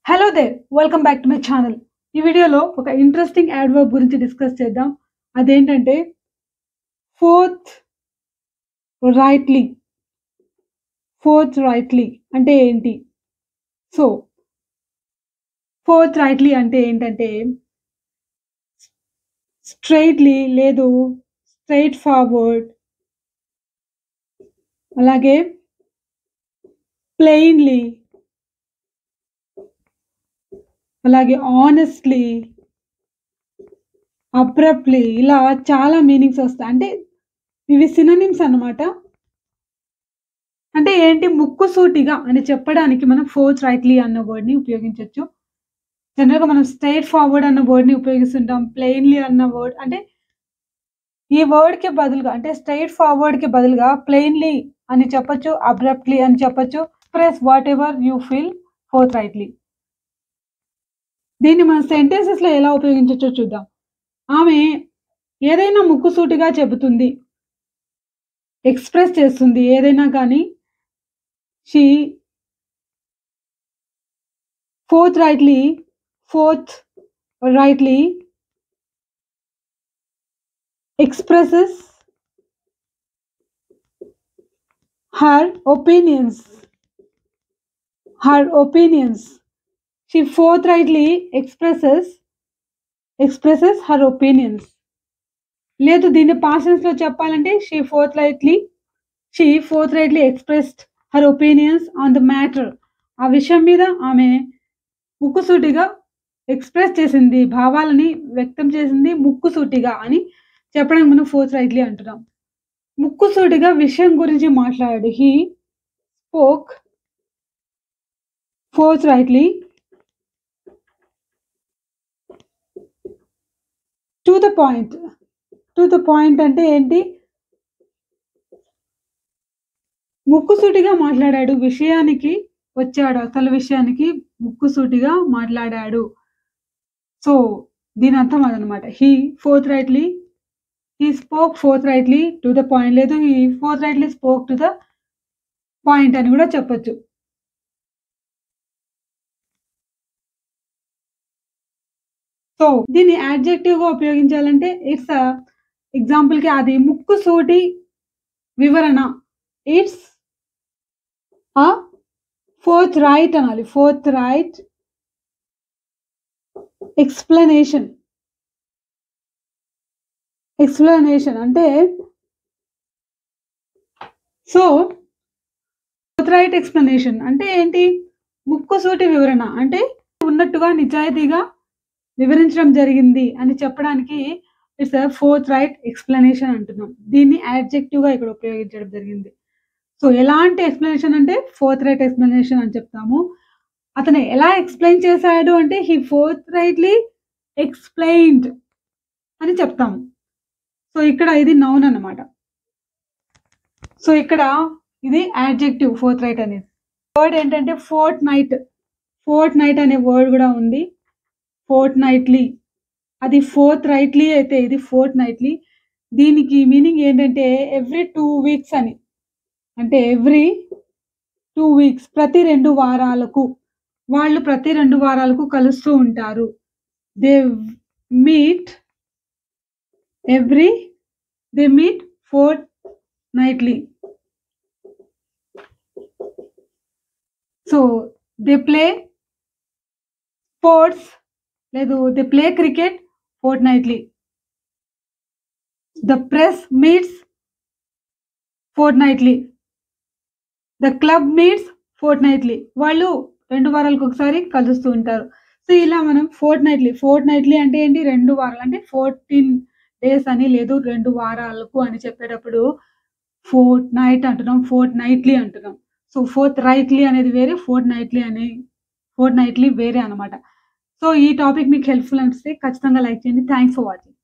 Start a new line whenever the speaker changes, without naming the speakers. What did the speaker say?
Hello there! Welcome back to my channel. ఈ వీడియోలో ఒక ఇంట్రెస్టింగ్ యాడ్వర్బ్ గురించి డిస్కస్ చేద్దాం. అదేంటంటే ఫోర్త్ రైట్‌లీ. ఫోర్త్ రైట్‌లీ అంటే ఏంటి? సో, ఫోర్త్ రైట్‌లీ అంటే ఏంటంటే స్ట్రెయిట్‌లీ లేదు స్ట్రెయిట్ ఫార్వర్డ్ అలాగే ప్లెయిన్‌లీ అలాగే ఆనెస్ట్‌లీ, అబ్రప్ట్‌లీ ఇలా చాలా మీనింగ్స్ వస్తాయి. అంటే ఇవి సినోనిమ్స్ అన్నమాట. అంటే ఏంటి ముక్కుసూటిగా అని చెప్పడానికి మనం ఫోర్త్ రైట్‌లీ అన్న వర్డ్‌ని ఉపయోగించొచ్చు. జనరల్‌గా మనం స్ట్రెయిట్ ఫార్వర్డ్ అన్న వర్డ్‌ని ఉపయోగిస్తుంటాం. ప్లెయిన్‌లీ అన్న వర్డ్ అంటే ఈ వర్డ్‌కి బదులుగా అంటే స్ట్రెయిట్ ఫార్వర్డ్‌కి బదులుగా ప్లెయిన్‌లీ అని చెప్పొచ్చు. అబ్రప్ట్‌లీ అని చెప్పొచ్చు. Express whatever you feel fourth rightly. దీన్ని మన సెంటెన్సెస్‌లో ఎలా ఉపయోగించొచ్చో చూద్దాం. ఆమె ఏదైనా ముక్కుసూటిగా చెబుతుంది. ఎక్స్‌ప్రెస్ చేస్తుంది ఏదైనా కానీ she fourth rightly expresses her opinions. She forthrightly expresses her opinions. లేదు దీన్ని పాస్ట్ టెన్స్‌లో చెప్పాలంటే she forthrightly expressed her opinions on the matter. ఆ విషయం మీద ఆమె ముక్కుసూటిగా ఎక్స్‌ప్రెస్ చేసింది. భావాలని వ్యక్తం చేసింది ముక్కుసూటిగా అని చెప్పడానికి మనం ఫోర్త్ రైట్‌లీ అంటున్నాం. ముక్కుసూటిగా విషయం గురించి మాట్లాడాడు. హి spoke forthrightly to the point. To the point అంటే ఏంటి? ముక్కుసూటిగా మాట్లాడాడు. విషయానికి వచ్చాడు. అసలు విషయానికి ముక్కుసూటిగా మాట్లాడాడు. సో, దీని అర్థం అదనమాట. He spoke forthrightly to the point. లేదు he forthrightly spoke to the point అని కూడా చెప్పొచ్చు. సో, దీన్ని యాడ్జెక్టివ్‌గా ఉపయోగించాలంటే ఇట్స్ ఎగ్జాంపుల్‌కి అది ముక్కుసూటి వివరణ. ఇట్స్ ఆ ఫోర్త్ రైట్ అనాలి. ఫోర్త్ రైట్ ఎక్స్‌ప్లనేషన్ అంటే సో, ఫోర్త్ రైట్ ఎక్స్‌ప్లనేషన్ అంటే ఏంటి? ముక్కుసూటి వివరణ అంటే ఉన్నట్టుగా నిజాయితీగా వివరించడం జరిగింది అని చెప్పడానికి ఇట్స్ ఫోర్త్ రైట్ ఎక్స్‌ప్లనేషన్ అంటున్నాం. దీన్ని యాడ్జెక్టివ్‌గా ఇక్కడ ఉపయోగించడం జరిగింది. సో, ఎలాంటి ఎక్స్‌ప్లనేషన్ అంటే ఫోర్త్ రైట్ ఎక్స్‌ప్లనేషన్ అని చెప్తాము. అతను ఎలా ఎక్స్‌ప్లెయిన్ చేశాడు అంటే హి ఫోర్త్ రైట్‌లీ ఎక్స్‌ప్లెయిన్డ్ అని చెప్తాము. సో, ఇక్కడ ఇది నౌన్ అన్నమాట. సో, ఇక్కడ ఇది యాడ్జెక్టివ్ ఫోర్త్ రైట్ అనేది. వర్డ్ ఏంటంటే ఫోర్ట్‌నైట్ అనే వర్డ్ కూడా ఉంది. ఫోర్ట్‌నైట్‌లీ అది ఫోర్త్ రైట్‌లీ అయితే ఇది ఫోర్ట్‌నైట్‌లీ. దీనికి మీనింగ్ ఏంటంటే ఎవ్రీ 2 వీక్స్ అని. అంటే ఎవ్రీ 2 వీక్స్ ప్రతి 2 వారాలకు. వాళ్ళు ప్రతి 2 వారాలకు కలుస్తూ ఉంటారు. They meet fortnightly. So, they play sports లేదు they play cricket fortnightly. The press meets fortnightly. The club meets fortnightly. వాళ్ళు 2 వారాలకు ఒకసారి కలుస్తూ ఉంటారు. సో, ఇలా మనం ఫోర్ట్‌నైట్‌లీ అంటే ఏంటి? 2 వారాలు అంటే 14 డేస్ అని లేదు 2 వారాలకు అని చెప్పేటప్పుడు ఫోర్ట్‌నైట్‌లీ అంటున్నాం. సో, ఫోర్త్ రైట్‌లీ అనేది వేరే, ఫోర్ట్‌నైట్‌లీ వేరే అన్నమాట. సో, ఈ టాపిక్ మీకు హెల్ప్‌ఫుల్ అనిపిస్తే ఖచ్చితంగా లైక్ చేయండి. Thanks for watching.